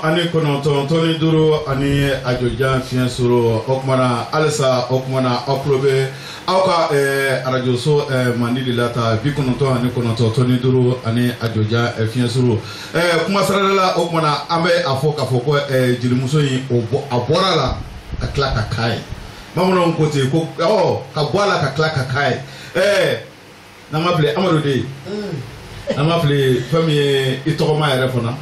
Ani kononton Tony Duro ani ajojan fian suro okmana alsa okmana oklobe awka radio so mandi dilata bi kononton ani kononton Tony Duro ani ajojan fian suro kuma sarala okmana ambe afoka foko jilimuso yi abora la aklaka kai mamono nkote ko ka boala ka klaka kai na maple amarode na maple famille itokoma yere fona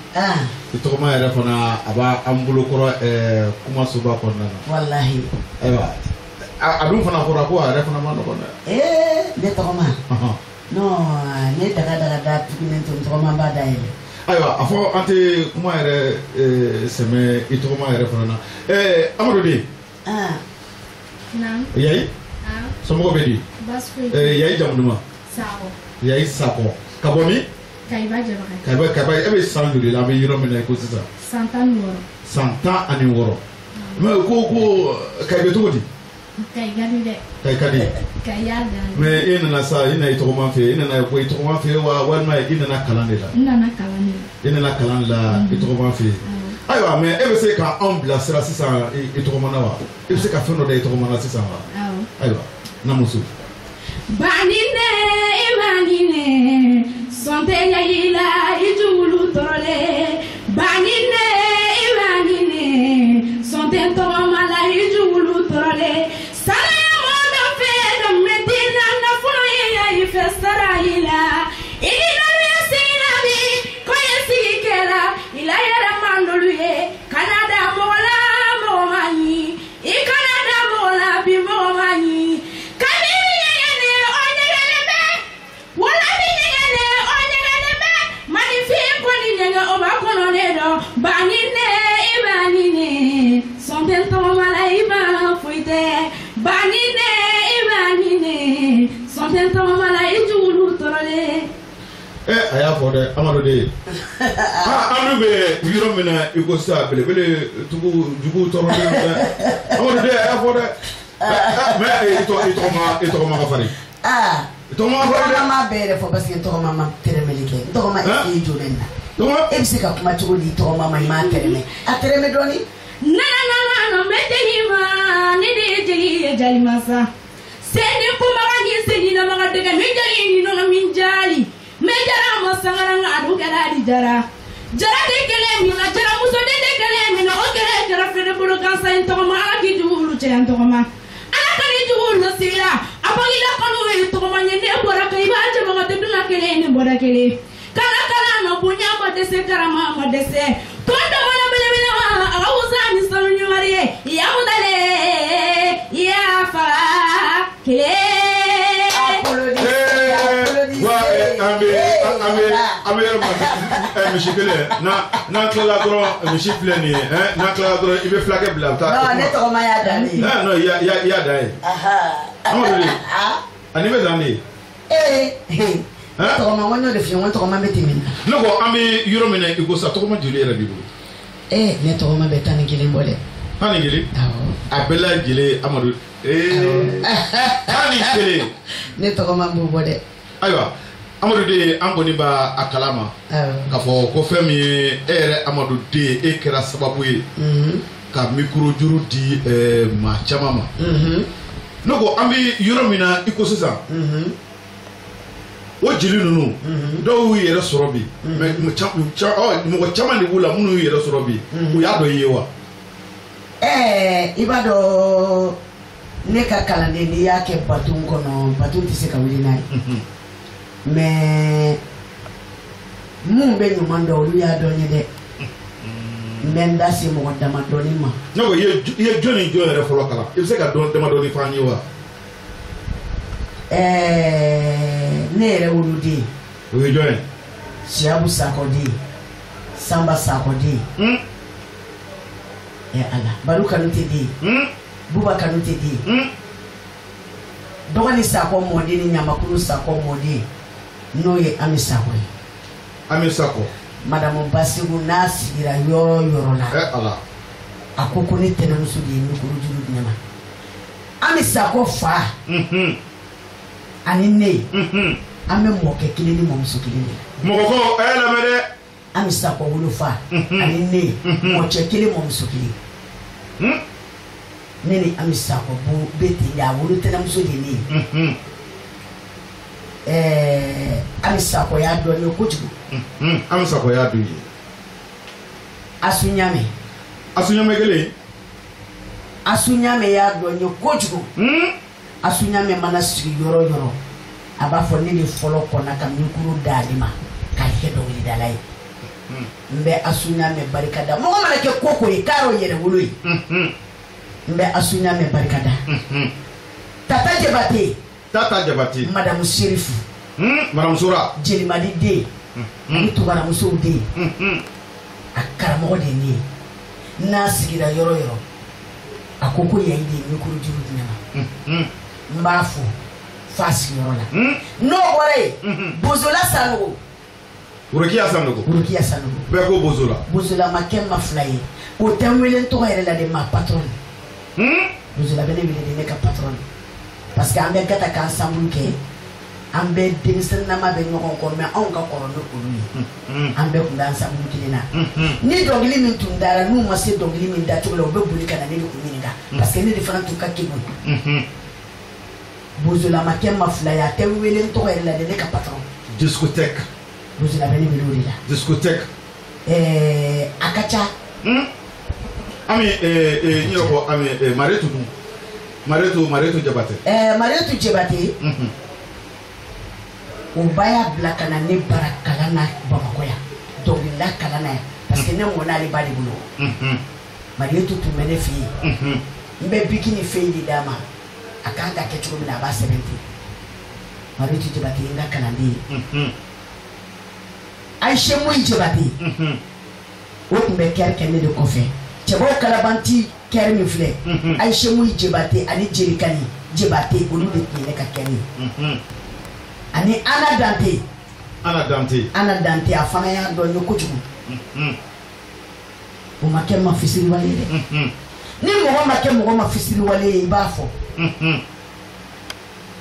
itokoma yere fona aba ambulo koro kuma suba konna wallahi ewa adun fana kora ko yere fona ma no konna de tokoma no ne daga da pigment tokoma ba dai aywa afo ante kuma yere seme itokoma yere fona amarode Nam. Yayi? Somo bedi. Basfri. Yayi jamduma. Sako. Yayi sako. Kabomi? Kaiba jabaka. Kaiba ebe sanduri la be yiro mena ko sisa. Santan woro. Santa ani woro. Me ko kaibe to godi. Kaigadi de. Kaigadi. Kayaga. Me ina sa ina ito ko manfe ina na ko ito ko manfe wa ma ina na kalande la. Ina na kalanda ito ko manfe. Aywa mais ebe se ka ambla sera sisa ito ko manawa. Ebe se ka feno de ito ko manasi sisa. Aywa namusu. Banine sonte yayila ijulu torole. Banine sonte tomala ijulu torole. Sala mono fe do medina na funo yayi festara ila. Ila yasina bi ko yasikela ila yara mandoluye Canada mola momani I Canada mola bi momani kabiri yene onyegele wala bi yene onyegele magnifique ko ni nega o ba kono ne do banine ibanine sonten to mala iba fuite banine ibanine sonten to mala ijulu torole aya for the amarode ambe yiro mena ikosa belebele tugu jugu toro amarode aya for the me ito ma ka fari Tɔgɔma bɛɛ yɛrɛ fɔ parce que tɔgɔma ma tɛrɛmɛli kɛ tɔgɔma e jɔlen na e bɛ se ka kuma cogo di tɔgɔma ma i m'a tɛrɛmɛ a tɛrɛmɛ dɔɔni nana mɛ tɛg'i ma ne de ye jeli ye jali masa seni kumaga ni seni na maga dɛgɛ min jali ni nɔnɔ min jali mɛ jara ma sangara nka a dun kɛra di jara jara de kɛlɛ min na jara muso de kɛlɛ min na o kɛlɛ jara fɛnɛ bolo gansan in tɔgɔma ala k'i jugu cɛ in tɔgɔma ala ka ni jugu lasigira a bagila kanu ye tɔgɔma ɲɛ ne bɔra kan i b'a jɛbaga tɛ duna kelen ne bɔra kelen kala kala na bonya ma dɛsɛ karama ma dɛsɛ tɔn dɔgɔna belebele ma a ka wusa ni sanu ɲuman ye yamudale yafa kelen. Misi kelen n'an tilala dɔrɔn misi filɛ nin ye n'an tilala dɔrɔn i bɛ fulakɛ bila a bɛ taa. non ne tɔgɔma y'a dan de ye. non i y'a dan ye. Amadu de ani bɛ dan de ye. ne tɔgɔma n ko n'o de f'i ye n ko tɔgɔma bɛ tɛmɛ na. ne ko an bɛ yɔrɔ min na i ko sa tɔgɔma joli yɛrɛ b'i bolo. ne tɔgɔma bɛ 11 bɔ dɛ. 11. a bɛɛ lajɛlen Amadu. 11. ne tɔgɔma b'o bɔ dɛ. ayiwa Amadu de an kɔni b'a a kalama k'a fɔ ko fɛn min ye e yɛrɛ Amadu de e kɛra sababu ye ka mikoro juru di maa caman ma. ne ko an bɛ yɔrɔ min na i ko sisan o jeli ninnu dɔw y'u yɛrɛ sɔrɔ bi mais mɔgɔ caman de b'u la minnu y'u yɛrɛ sɔrɔ bi u y'a dɔn i ye wa. i b'a dɔn ne ka kalanden n'i y'a kɛ baton kɔnɔ baton tɛ se ka wuli n'a ye. mais mun bɛ ɲuman dɔn olu y'a dɔn ye dɛ n bɛ n da se mɔgɔ damadɔni ma. ne ko i ye jɔn ni jɔn yɛrɛ fɔlɔ kalan i bɛ se ka dɔn damadɔni fɔ an ye wa. ne yɛrɛ woloden. o ye jɔn ye. Siyabu Sakɔ den Samba Sakɔ den. Ala Baru Kanute den. Buba Kanute den. dɔgɔni Sakɔ mɔden ni Ɲamakulu Sakɔ mɔden n'o ye Ami Sakɔ ye. Ami Sakɔ. Madamu Basiru n'a sigira yɔrɔ yɔrɔ la. Ala. a ko ko ne tɛnɛmuso de ye mikoro juru di ne ma. Ami Sakɔ fa. ani ne. an bɛ mɔkɛ kelen ni mɔmuso kelen de. mɔgɔ ko a ye lamɛn dɛ. Ami Sakɔ wolofa. ani ne mɔcɛ kelen mɔmuso kelen. ne ni Ami Sakɔ bɛ ten de a wolo tɛnɛmuso de ne ye. Ami Sakɔ y'a dɔn ye kojugu. Ami Sakɔ y'a dɔn ye. Asu Ɲame. Asu Ɲame kelen. Asu Ɲame y'a dɔn ye kojugu. Asu Ɲame mana sigi yɔrɔ yɔrɔ a b'a fɔ ne de fɔlɔ kɔnna ka mikoro d'ale ma k'a kɛ dɔnkilidala ye. n bɛ Asu Ɲame barikada mɔgɔ mana kɛ ko ko ye k'a y'o yɛrɛ wolo ye. n bɛ Asu Ɲame barikada. Tata Jabate. Tata Jabate. Madamu Serifu. Madamu Sora. Jelimadi den. ani tubaramusow den. a karamɔgɔ de ne ye n'a sigira yɔrɔ yɔrɔ a ko ko yan de ye mikoro juru di ne ma. n b'a fɔ f'a sigiyɔrɔ la. n'o bɔra yen Bozola Sanogo. Worokiya Sanogo. Worokiya Sanogo. bɛɛ ko Bozola. Bozola ma kɛ ma fila ye o tɛ n wele n tɔgɔ yɛrɛ la de ma patron. Bozola bɛ ne wele de ne ka patron parce que an bɛ gata ka ensemble kɛ an bɛ denmisɛnninama bɛ ɲɔgɔn kɔ mais anw ka kɔrɔ ni olu ye. an bɛɛ tun bɛ ensemble kelen na. ni dɔnkili min tun dara n'u ma se dɔnkili min dacogo la u bɛ boli ka na ne de kun ɲininka parce que ne de fana tun ka kekun. Bozola ma kɛ ma fila ye a tɛ n wele n tɔgɔ yɛrɛ la de ne ka patron. Discothèque. Bozola bɛ ne wele o de la. Discothèque. a ka ca. Ami n yɛrɛ ko Ami Maretu dun. Maretu Jabate. Maretu Jabate. o ba y'a bila ka na ne bara kalan na Bamakɔ yan dɔnkilida kalan na yan parce que ne mɔna ale ba de bolo. Maretu tun bɛ ne fɛ yen. n bɛ biki ni fɛn de d'a ma a kan ka kɛ cogo min na a b'a sɛbɛn ten. Maretu Jabate ye n ka kalanden ye. Ayise Moyi Jabate o tun bɛ kɛri kɛ ne de kɔfɛ. cɛbaw kalabanti kɛri min filɛ Ayise Moyi Jabate ani Jelikani Jabate olu de tun ye ne ka kɛri ye. ani Ana Dante. Ana Dante a fana y'a dɔn ye kojugu. o ma kɛ ma fisiriwale ye dɛ. ni mɔgɔ ma kɛ mɔgɔ ma fisiriwale ye i b'a fɔ.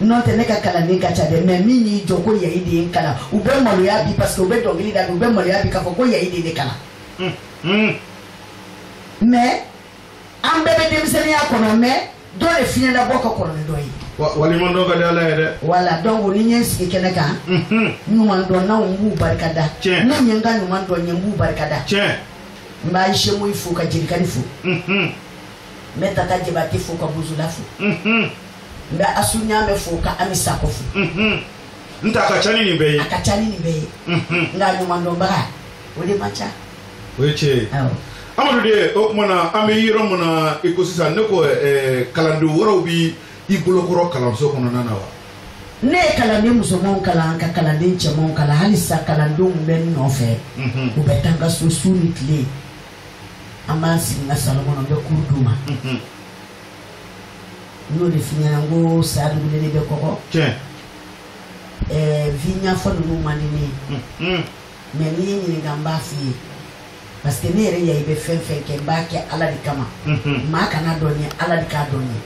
non tɛ ne ka kalanden ka ca dɛ mais min y'i jɔ ko yayi de ye n kalan u bɛ maloya bi parce que u bɛ dɔnkili da u bɛ maloya bi k'a fɔ ko yayi de ne kalan mais an bɛɛ bɛ denmisɛnninya kɔnɔ mais dɔ de fiɲɛna bɔ ka kɔrɔ ni dɔ ye waliman dɔ ka di ala ye dɛ voilà donc ni n ye n sigi kɛnɛ kan ɲuman dɔnnaw n b'u barika da ne ye n ka ɲuman dɔn ye n b'u barika da n b'a Semoyi fo ka Jerikani fo n bɛ Tata Jabate fo ka Buzula fo n bɛ Asu Ɲamɛ fo ka Ami Sako fo n tɛ a ka ca ni nin bɛɛ ye a ka ca ni nin bɛɛ ye nka ɲuman dɔnbaga o de man ca o ye tiɲɛ ye Amadu de o tuma na an bɛ yɔrɔ min na i ko sisan ne ko kalanden wɛrɛw bi i bolokɔrɔ kalanso kɔnɔna na wa ne ye kalanden musomanw kalan ka kalanden cɛmanw kalan hali sisan kalandenw bɛ n nɔfɛ u bɛ taa n ka so su ni tile an b'an sigi n ka salon kɔnɔ n bɛ kuru d'u ma n y'o de f'i ɲɛna n ko saya dugulen de bɛ kɔgɔ vi ɲɛfɔ ninnu man di ne ye mais n'i ye ɲininka n b'a f'i ye parce que ne yɛrɛ ya i bɛ fɛn fɛn kɛ n b'a kɛ ala de kama maa kana dɔn ye ala de k'a dɔn ye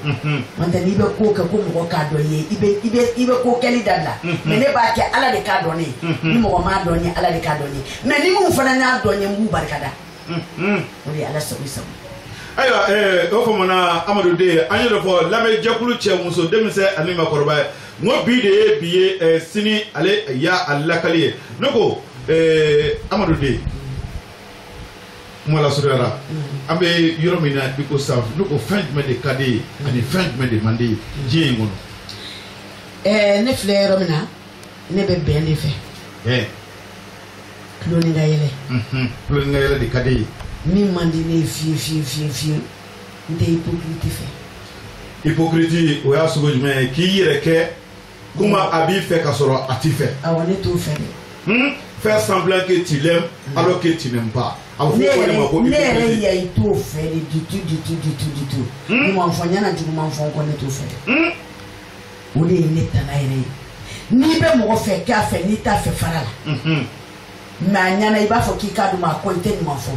n'o tɛ n'i bɛ ko kɛ ko mɔgɔ k'a dɔn ye i bɛ ko kɛli dabila mais ne b'a kɛ ala de k'a dɔn ye ni mɔgɔ m'a dɔn ye ala de k'a dɔn ye mais ni mun fana y'a dɔn ye n b'u barika da o de ye ala sago sago ayiwa o fama na Amadu de an y'o de fɔ lamɛnjɛkulu cɛ muso denmisɛn ani maakɔrɔba ye n ko bi de ye bi ye sini ale y'a lakali ye ne ko Amadu de kuma la surunyara an bɛ yɔrɔ min na i ko sisan ne ko fɛn jumɛn de ka di ye ani fɛn jumɛn de man di ye diɲɛ in kɔnɔ ne filɛ yɔrɔ min na ne bɛ bɛn de fɛ tulo ni ka yɛlɛ tulo ni ka yɛlɛ de ka di ye min man di ne ye fiye fiye fiye fiye n tɛ hypocrite fɛ hypocrite o y'a sogo jumɛn ye k'i yɛrɛ kɛ komi a b'i fɛ ka sɔrɔ a t'i fɛ awɔ ne t'o fɛ dɛ faire semblant que tu l'aimes alors que tu n'aimes pas ne yɛrɛ ya i t'o fɛ de du tout ɲuman fɔ ɲana juguman fɔ kɔ ne t'o fɛ dɛ o de ye ne tana yɛrɛ ye n'i bɛ mɔgɔ fɛ k'a fɛ n'i t'a fɛ fara la mais a ɲana i b'a fɔ k'i k'a dun ma ko i tɛ ɲuman fɔ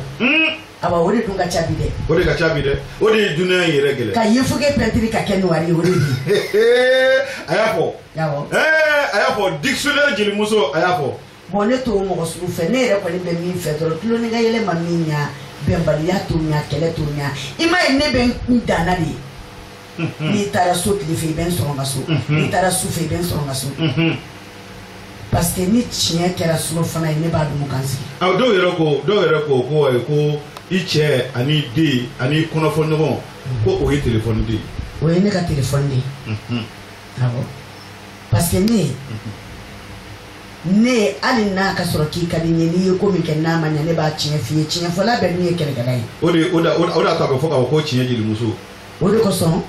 aba o de dun ka ca bi dɛ o de ka ca bi dɛ o de ye dunuya in yɛrɛ gɛlɛ ka yefuge pɛntiri ka kɛ noir ye o de ye a y'a fɔ a y'a fɔ dictionnaire jelimuso a y'a fɔ bon ne t'o mɔgɔ sugu fɛ ne yɛrɛ kɔni bɛ min fɛ dɔrɔn tulo ni ka yɛlɛ ma min ɲa bɛnbaliya t'o ɲa kɛlɛ t'o ɲa i m'a ye ne bɛ n danna de ye n'i taara so tile fɛ i bɛ n sɔrɔ n ka so n'i taara su fɛ i bɛ n sɔrɔ n ka so parce que ni tiɲɛ kɛra surɔfana ye ne b'a dun kan sigi dɔw yɛrɛ ko i cɛ ani den ani kunnafoniɲɔgɔn ko o ye téléphone de ye o ye ne ka téléphone de ye awɔ parce que ne hali n'a ka sɔrɔ k'i ka di n ye n'i ye ko min kɛ n'a ma ɲɛ ne b'a tiɲɛ f'i ye tiɲɛ fɔla bɛɛ dun ye kɛlɛkɛla ye o de y'a to a bɛ fɔ k'a fɔ ko tiɲɛ jelimuso o de kosɔn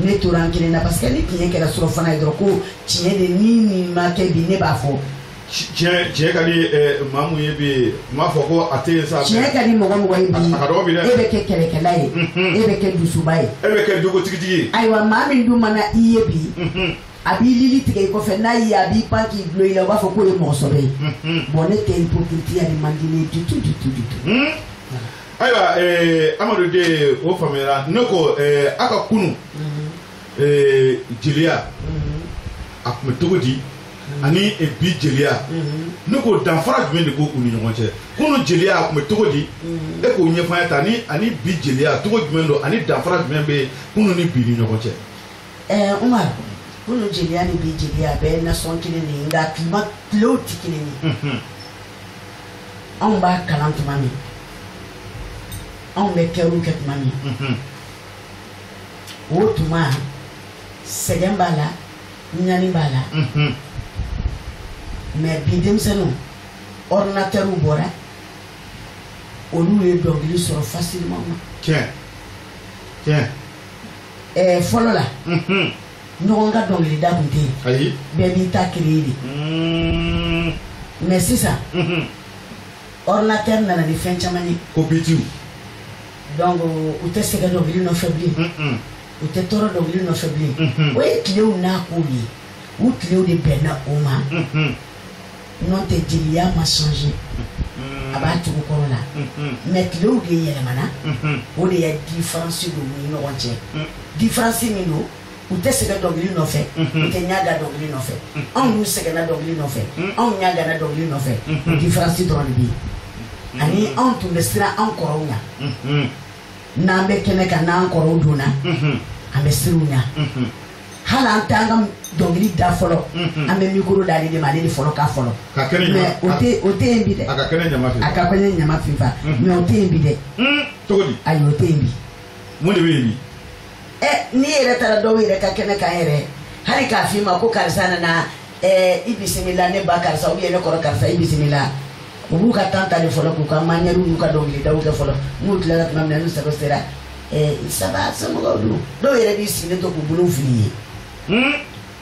ne tora n kelen na parce que ni tiɲɛ kɛra surɔfana ye dɔrɔn ko tiɲɛ de ni nin ma kɛ bi ne b'a fɔ tiɲɛ ka di maa mun ye bi n b'a fɔ ko a tɛ yen sa tiɲɛ ka di mɔgɔ mɔgɔ ye bi e bɛ kɛ kɛlɛkɛla ye e bɛ kɛ dusuba ye e bɛ kɛ jogotigitigi ye ayiwa maa min dun mana i ye bi a b'i lili tigɛ i kɔfɛ n'a ye a b'i pan k'i dulon i la u b'a fɔ k'o ye mɔgɔsɔbɛ ye bon ne tɛ hypocrite ya de man di ne du tout ayiwa Amadu de o faamuyara ne ko a ka kunu jeliya a tun bɛ cogo di ani bi jeliya ne ko danfara jumɛn de b'u ni ɲɔgɔn cɛ kunu jeliya a tun bɛ cogo di e k'o ɲɛfɔ an ye tan ani bi jeliya cogo jumɛn don ani danfara jumɛn bɛ kunu ni bi ni ɲɔgɔn cɛ Umar kunu jeliya ni bi jeliya bɛɛ nasɔn kelen de ye nka tilew tɛ kelen ye anw b'a kalan tuma min anw bɛ kɛriw kɛ tuma min o tuma sɛgɛn b'a la ɲani b'a la mais bi denmisɛnninw ordinatɛriw bɔra olu ye dɔnkili sɔrɔ facilement tiɲɛ fɔlɔ la ɲɔgɔn ka dɔnkilida tun tɛ yen ayi bɛɛ b'i ta créer de mais sisan ordinateur nana ni fɛn caman ye ko bitiw donc u tɛ sɛgɛn dɔnkili nɔfɛ bilen u tɛ tɔɔrɔ dɔnkili nɔfɛ bilen o ye tilew n'a kow ye u tilew de bɛnna o ma n'o tɛ jeliya ma changer a b'a cogo kɔrɔ la mais tilew de yɛlɛmana o de ye différence don u ni ɲɔgɔn cɛ différence min don u tɛ sɛgɛn dɔnkili nɔfɛ u tɛ ɲaga dɔnkili nɔfɛ anw y'u sɛgɛnna dɔnkili nɔfɛ anw ɲagana dɔnkili nɔfɛ différence dɔrɔn de bɛ yen ani anw tun bɛ siran an kɔrɔw ɲɛ n'an bɛ kɛnɛ kan n'an kɔrɔw donna an bɛ siran u ɲɛ hali an t'an ka dɔnkili da fɔlɔ an bɛ micro d'ale de ma ale de fɔlɔ k'a fɔlɔ mais o tɛ yen bi dɛ a ka kɛnɛ ɲama finfa mais o tɛ yen bi dɛ cogo di ayi o tɛ yen bi mun de bɛ yen bi n'i yɛrɛ taara dɔw yɛrɛ ka kɛnɛ kan yɛrɛ hali k'a f'i ma ko karisa nana i bisimila ne ba karisa ou bien ne kɔrɔ karisa i bisimila u b'u ka temps ta de fɔlɔ k'u ka manière n'u ka dɔnkilidaw kɛ fɔlɔ n'u tilala tuma min na n'u sago sera ça va somɔgɔw don dɔw yɛrɛ b'i sigilen to k'u bolo fili ye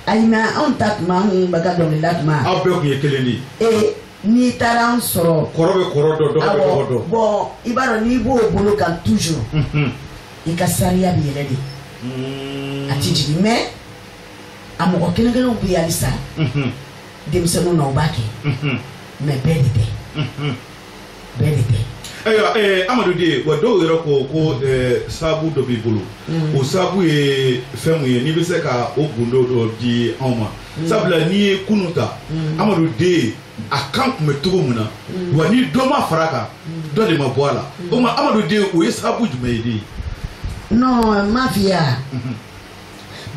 ayi mais anw ta tuma anw bɛ ka dɔnkilida tuma aw bɛɛ tun ye kelen de ye n'i taara an sɔrɔ kɔrɔ bɛ kɔrɔ dɔn dɔgɔ bɛ dɔgɔ dɔn bon i b'a dɔn n'i b'o bolo kan toujours i ka sariya bɛ yɛlɛ de a ti jigin mais a mɔgɔ kelen kelenw bɛ yen halisa denmisɛnninw na u b'a kɛ mais bɛɛ de tɛ bɛɛ de tɛ. ayiwa Amadu de wa dɔw yɛrɛ ko sababu dɔ b'i bolo o sababu ye fɛn mun ye n'i bɛ se ka o gundo dɔ di anw ma sabula n'i ye kunun ta Amadu de a kan tun bɛ cogo min na wa ni dɔ ma fara a kan dɔ de ma bɔ a la o ma Amadu de o ye sababu jumɛn ye de. non m'a f'i ye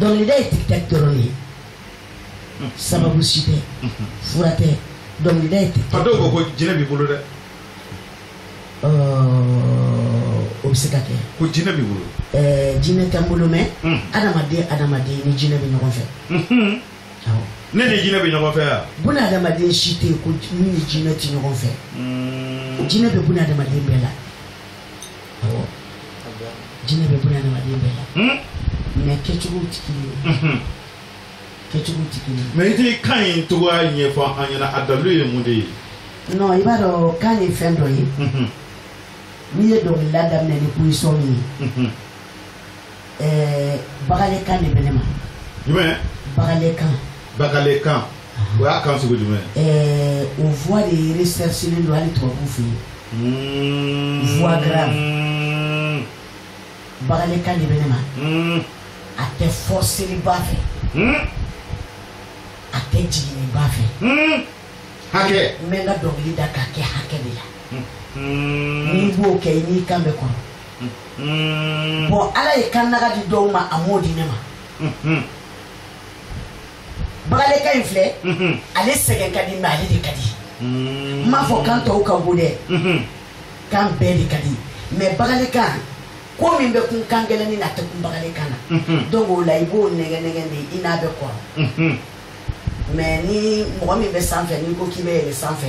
dɔnkilida ye tic-tac dɔrɔn de ye sababu si tɛ fura tɛ dɔnkilida ye tic-tac. a dɔw ko jinɛ b'i bolo dɛ. o bɛ se ka kɛ. ko jinɛ b'i bolo. jinɛ tɛ n bolo mais adamaden ni jinɛ bɛ ɲɔgɔn fɛ. awɔ. ne ni jinɛ bɛ ɲɔgɔn fɛ yan. buna adamaden si tɛ yen ko min ni jinɛ tɛ ɲɔgɔn fɛ. jinɛ bɛ buna adamaden bɛɛ la. awɔ. jinɛ bɛ buna adamaden bɛɛ la. mais kɛcogo tɛ kelen ye. kɛcogo tɛ kelen ye. mais i tɛ kan in cogoya ɲɛfɔ an ɲɛna a dalu ye mun de ye. non i b'a dɔn kan ye fɛn dɔ ye. n'i ye dɔnkilida daminɛ ni position min ye bagalekan de bɛ ne ma. jumɛn. bagalekan. bagalekan o y'a kan sugu jumɛn. o voix de recherchelen don hali tubabuw fɛ yen. voix grave. bagalekan de bɛ ne ma. a tɛ forceli ba fɛ. a tɛ jigini ba fɛ. hakɛ. n bɛ n ka dɔnkili da k'a kɛ hakɛ de la. n'i b'o kɛ i n'i kan bɛ kɔrɔ. bon ala ye kan naga di dɔw ma a m'o di ne ma. bagalekan in filɛ ale sɛgɛn ka di mais ale de ka di. n m'a fɔ kan tɔw ka go dɛ. kan bɛɛ de ka di mais bagalekan ko min bɛ kun kan gɛlɛn ni na tɛ kun bagalekan na. donc o la i b'o nɛgɛ nɛgɛ de i n'a bɛ kɔrɔ. mais ni mɔgɔ min bɛ sanfɛ n'i ko k'i bɛ yɛlɛ sanfɛ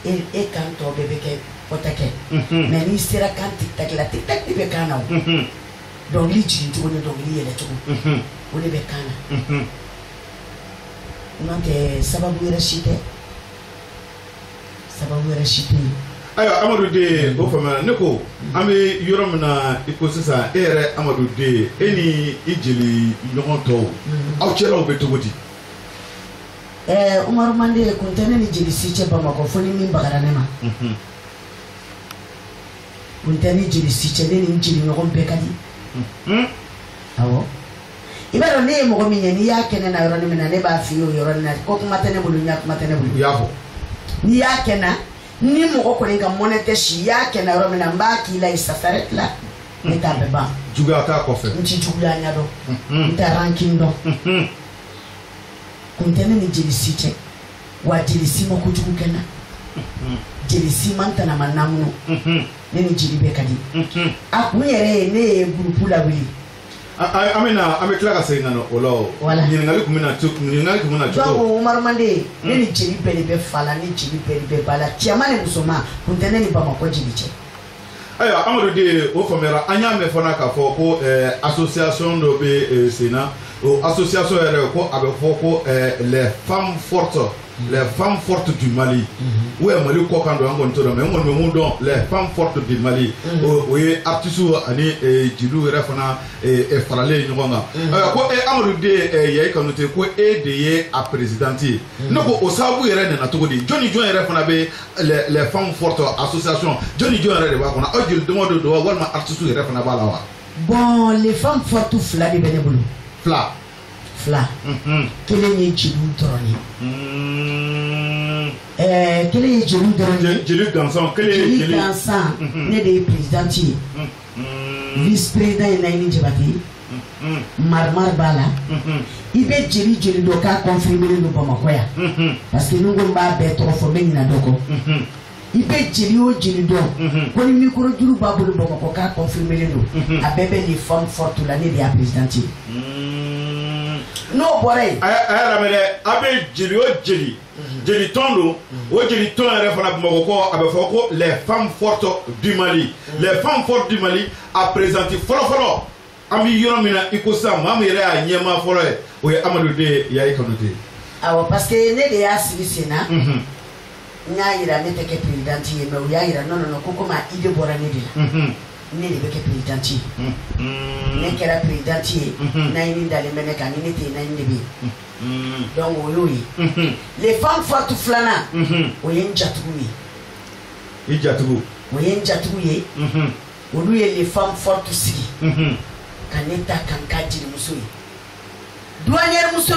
e kan tɔ bɛɛ bɛ kɛ kɔtɛ kɛ. mais n'i sera kan tic-tac la tic-tac de bɛ kan na o. dɔnkili jigin cogo ni dɔnkili yɛlɛ cogo o de bɛ kan na. n'o tɛ sababu wɛrɛ si tɛ sababu wɛrɛ si tɛ yen. ayiwa Amadu de o faamuyara ne ko an bɛ yɔrɔ min na i ko sisan e yɛrɛ Amadu de e ni i jeli ɲɔgɔn tɔw aw cɛlaw bɛ cogo di. Umaru Mande kun tɛ ne ni jeli si cɛ Bamakɔ fo ni min bagara ne ma. kun tɛ ni jeli si cɛ ne ni n jeli ɲɔgɔn bɛɛ ka di. awɔ i b'a dɔn ne ye mɔgɔ min ye n'i y'a kɛ ne na yɔrɔnin min na ne b'a f'i ye o yɔrɔnin na ko kuma tɛ ne bolo ɲa kuma tɛ ne bolo. i y'a fɔ. n'i y'a kɛ na ni mɔgɔ kɔni ka mɔnɛ tɛ si i y'a kɛ na yɔrɔ min na n b'a k'i la i ça s'arrête là. ne t'a bɛɛ ban. juguya t'a kɔfɛ. n ti juguya ɲɛdɔn. n tɛ rankin dɔn. kun tɛ ne ni jeli si cɛ wa jeli si ma kojugu kɛ n na. jeli si ma n tana ma namunun. ne ni jeli bɛɛ ka di. a kun yɛrɛ ye ne ye gurupu lawuli. an bɛ tila ka segin ka na o la o. voilà ɲininkali tun bɛ na cogo. donc Umaru Mande ne ni jeli bɛɛ de bɛ fa la ni jeli bɛɛ de bɛ ba la cɛman ni musoman kun tɛ ne ni Bamakɔ jeli cɛ. ayiwa Amadu de o faamuyara an y'a mɛn fana k'a fɔ ko association dɔ bɛ sen na o association yɛrɛ ko a bɛ fɔ ko les femmes fortes. les femmes fortes du Mali. ou ye Mali kɔ kan don an kɔni t'o dɔn mais n kɔni bɛ mun dɔn les femmes fortes du Mali. o ye artistes ani jeliw yɛrɛ fana faralen ɲɔgɔn kan. ayiwa ko Amadu de Yayi Kanute ko e de ye a présidente ye. ne ko o sababu yɛrɛ nana cogo di jɔn ni jɔn yɛrɛ fana bɛ les femmes fortes association jɔn ni jɔn yɛrɛ de b'a kɔnɔ aw jeli dama de don wa walima artistes yɛrɛ fana b'a la wa. bon les femmes fortes fila de bɛ ne bolo. fila kelen ye jeliw dɔrɔn ye kelen ye jeliw dɔrɔn ye jeli gansan kelen ye jeli gansan ne de ye présidente ye vice président ye Nayini Jabate Marmar b'a la i bɛ jeli dɔ k'a confirmer don Bamakɔ yan parce que ni ko n b'a bɛɛ tɔgɔ fɔ n bɛ ɲinɛ dɔ kɔ i bɛ jeli o jeli dɔn ko ni micro juru b'a bolo Bamakɔ k'a confirmer don a bɛɛ bɛ les femmes fortes la ne de y'a présidente ye n'o bɔra yen a y'a lamɛn dɛ a bɛ jeli o jeli jeli tɔn don o jeli tɔn yɛrɛ fana Bamakɔ kɔ a bɛ fɔ ko les femmes fortes du Mali les femmes fortes du Mali a présenté fɔlɔ an bɛ yɔrɔ min na i ko sisan maa min yɛrɛ y'a ɲɛmaa fɔlɔ ye o ye Amadu de Yayi Kanute. awɔ parce que ne de y'a sigi sen na n y'a yira ne tɛ kɛ présidente ye mais u y'a yira non ko komi a idée bɔra ne de la ne de bɛ kɛ présidente ye ne kɛra présidente ye Nayini dalen bɛ ne kan ni ne tɛ yen Nayini de bɛ yen donc o y'o ye les femmes fortes filanan o ye n jatigiw ye i jatigiw o ye n jatigiw ye olu ye les femmes fortes sigi ka ne ta kan k'a jelimuso ye douanière muso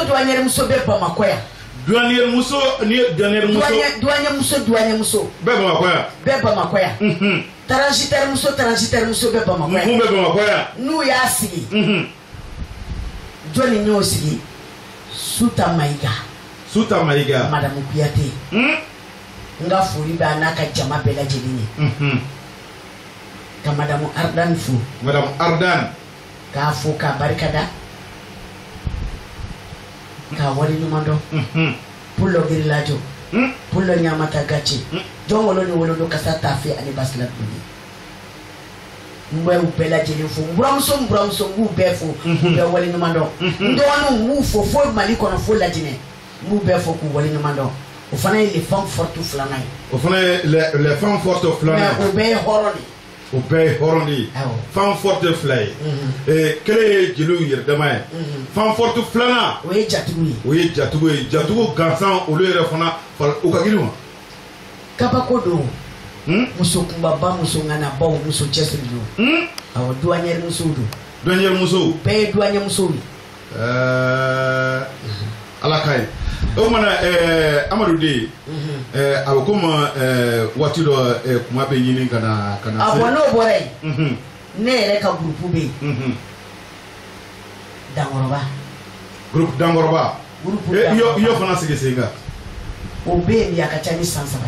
bɛ Bamakɔ yan douanière muso ni douanière muso bɛɛ Bamakɔ yan transitaire muso bɛɛ Bamakɔ yan mun bɛ Bamakɔ yan n'u y'a sigi jɔnni y'o sigi Suta Mayiga Madame Kuyate n ka foli b'a n'a ka jama bɛɛ lajɛlen ye ka Madame Ardan fo k'a fo k'a barikada k'a wari ɲuman dɔn Pulo Girilajo Pulo Nyamata Gachi jɔn wolo ni wolo kasa Tafe ani Basila Duni n bɛ u bɛɛ lajɛlen fo n buramuso n b'u bɛɛ fo u bɛɛ wale ɲuman dɔn n dɔgɔninw n b'u fo fo Mali kɔnɔ fo Lajinɛ n b'u bɛɛ fo k'u wale ɲuman dɔn o fana ye les femmes fortes filanan ye o fana ye les femmes fortes filanan mais o bɛɛ ye hɔrɔn de o bɛɛ ye hɔrɔn de ye femme forte fila ye kelen ye jeliw yɛrɛ dama ye femme forte filanan o ye jatigiw ye jatigiw gansan olu yɛrɛ fana u ka girin wa kabako don muso kunbaba muso ŋanabaw muso cɛsiri don awɔ douanière musow don douanière musow bɛɛ ye douanière musow ye ala ka ɲi o kumana Amadu de a bɛ komi waati dɔ kuma bɛ ɲini ka na a bɔn n'o bɔra yen ne yɛrɛ ka groupe bɛ yen Dankɔrɔba groupe Dankɔrɔba i y'o fana sigi sen kan o bɛ yen bi a ka ca ni san 3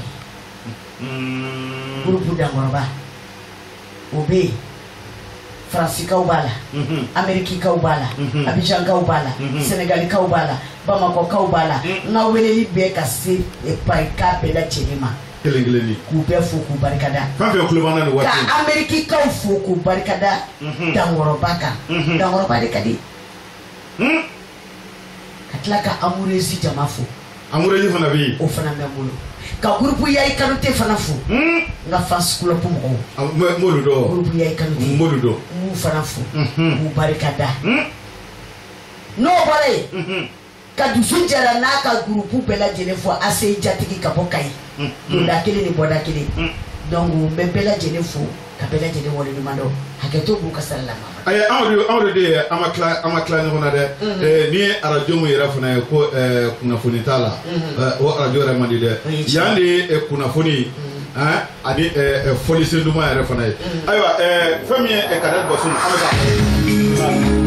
ye groupe Dankɔrɔba o bɛ yen Fransikaw b'a la Amerikikaw b'a la Abidjankaw b'a la Senegalikaw b'a la Bamakɔkaw b'a la n ka weleli bɛɛ ka se parika bɛɛ lajɛlen ma kelen k'u bɛɛ fo k'u barikada fɛn fɛn kulo b'an na nin waati ka Amerikikaw fo k'u barikada Dankɔrɔba kan Dankɔrɔba de ka di ka tila ka Amourési jama fo Amourési fana bɛ yen o fana bɛ n bolo ka groupe Yayi Kanute fana fo n ka fans club mɔgɔw m'olu dɔn groupe Yayi Kanute m'olu dɔn n b'u fana fo k'u barikada n'o bɔra yen ka dusu jara n'a ka groupe bɛɛ lajɛlen fo Ase Jatigi ka bɔ Kayi donda kelen ni bɔda kelen donc n bɛ bɛɛ lajɛlen fo ka bɛɛ lajɛlen wale ɲuman dɔn hakɛto b'u ka sara la ma ayi anw de ye an ma tila ɲɔgɔn na dɛ ni arajo min yɛrɛ fana ye ko kunnafoni t'a la o arajo yɛrɛ man di dɛ yan de ye kunnafoni ani fɔlisen duman yɛrɛ fana ye ayiwa fɛn min ye Kadɛri Bɔsum an bɛ taa